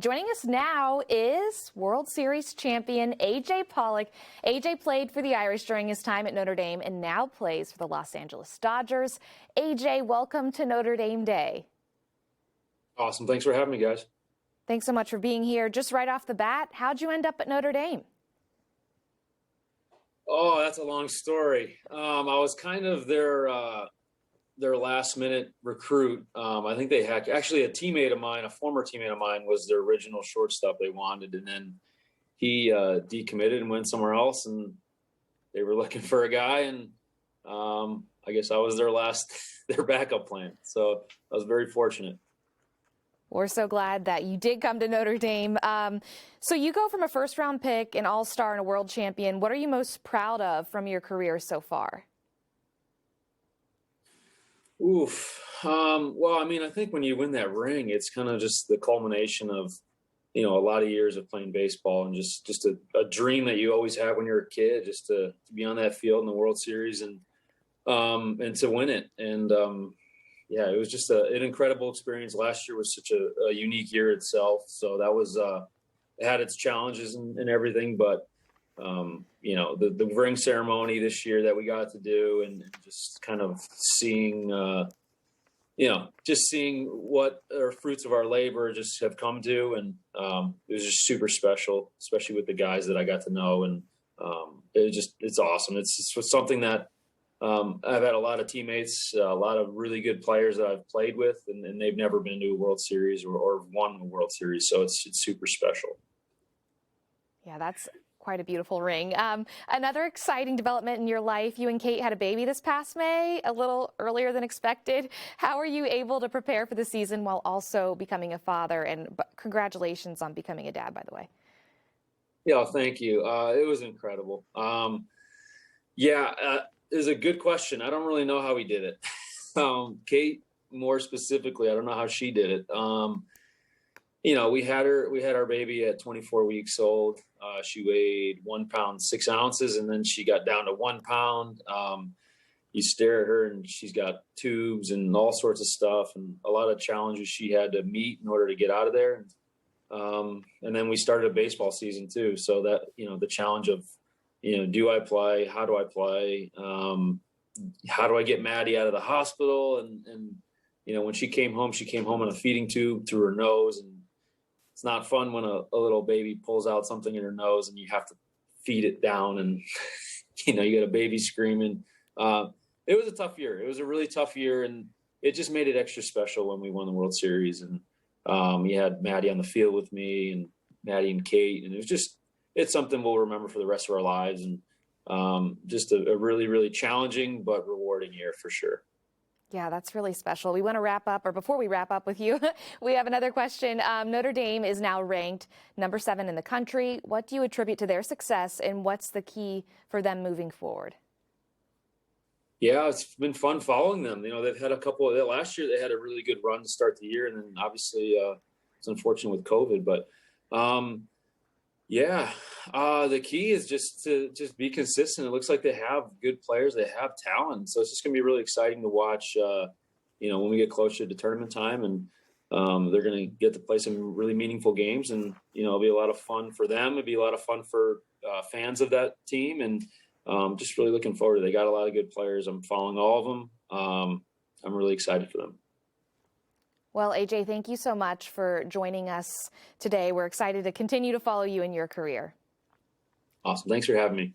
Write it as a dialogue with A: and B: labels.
A: Joining us now is World Series champion A.J. Pollock. A.J. played for the Irish during his time at Notre Dame and now plays for the Los Angeles Dodgers. A.J., welcome to Notre Dame Day.
B: Awesome. Thanks for having me, guys.
A: Thanks so much for being here. Just right off the bat, how'd you end up at Notre Dame?
B: Oh, that's a long story. I was kind of their last minute recruit. I think they had actually a former teammate of mine was their original shortstop they wanted. And then he decommitted and went somewhere else, and they were looking for a guy. And I guess I was their backup plan. So I was very fortunate.
A: We're so glad that you did come to Notre Dame. So you go from a first-round pick, an all-star, and a world champion. What are you most proud of from your career so far?
B: Oof. Well, I mean, I think when you win that ring, it's kind of just the culmination of, a lot of years of playing baseball and just a dream that you always have when you're a kid, just to be on that field in the World Series and to win it. And, yeah, it was just an incredible experience. Last year was such a unique year itself. So that was, it had its challenges and everything, but, the ring ceremony this year that we got to do and just kind of seeing, seeing what our fruits of our labor just have come to. And it was just super special, especially with the guys that I got to know. And it's awesome. It's something that I've had a lot of teammates, a lot of really good players that I've played with, and they've never been to a World Series or won a World Series. So it's super special.
A: Yeah, that's quite a beautiful ring. Another exciting development in your life, you and Kate had a baby this past May, a little earlier than expected. How are you able to prepare for the season while also becoming a father? And congratulations on becoming a dad, by the way.
B: Yeah, thank you. It was incredible. It was a good question. I don't really know how he did it. Kate, more specifically, I don't know how she did it. We had our baby at 24 weeks old. She weighed 1 pound, 6 ounces, and then she got down to 1 pound. You stare at her and she's got tubes and all sorts of stuff and a lot of challenges she had to meet in order to get out of there. And then we started a baseball season too. So that, the challenge of, do I play? How do I play? How do I get Maddie out of the hospital? And when she came home in a feeding tube through her nose, and it's not fun when a little baby pulls out something in her nose and you have to feed it down and, you got a baby screaming. It was a tough year. It was a really tough year, and it just made it extra special when we won the World Series. And we had Maddie on the field with me, and Maddie and Kate, and it's something we'll remember for the rest of our lives, and just a really, really challenging but rewarding year for sure.
A: Yeah, that's really special. We want to wrap up, or before we wrap up with you, we have another question. Notre Dame is now ranked number 7 in the country. What do you attribute to their success, and what's the key for them moving forward?
B: Yeah, it's been fun following them. They've had last year they had a really good run to start the year, and then obviously it's unfortunate with COVID, but the key is just to be consistent. It looks like they have good players. They have talent. So it's just going to be really exciting to watch, when we get closer to tournament time, and they're going to get to play some really meaningful games, and, it'll be a lot of fun for them. It'll be a lot of fun for fans of that team, and just really looking forward to it. They got a lot of good players. I'm following all of them. I'm really excited for them.
A: Well, A.J., thank you so much for joining us today. We're excited to continue to follow you in your career.
B: Awesome. Thanks for having me.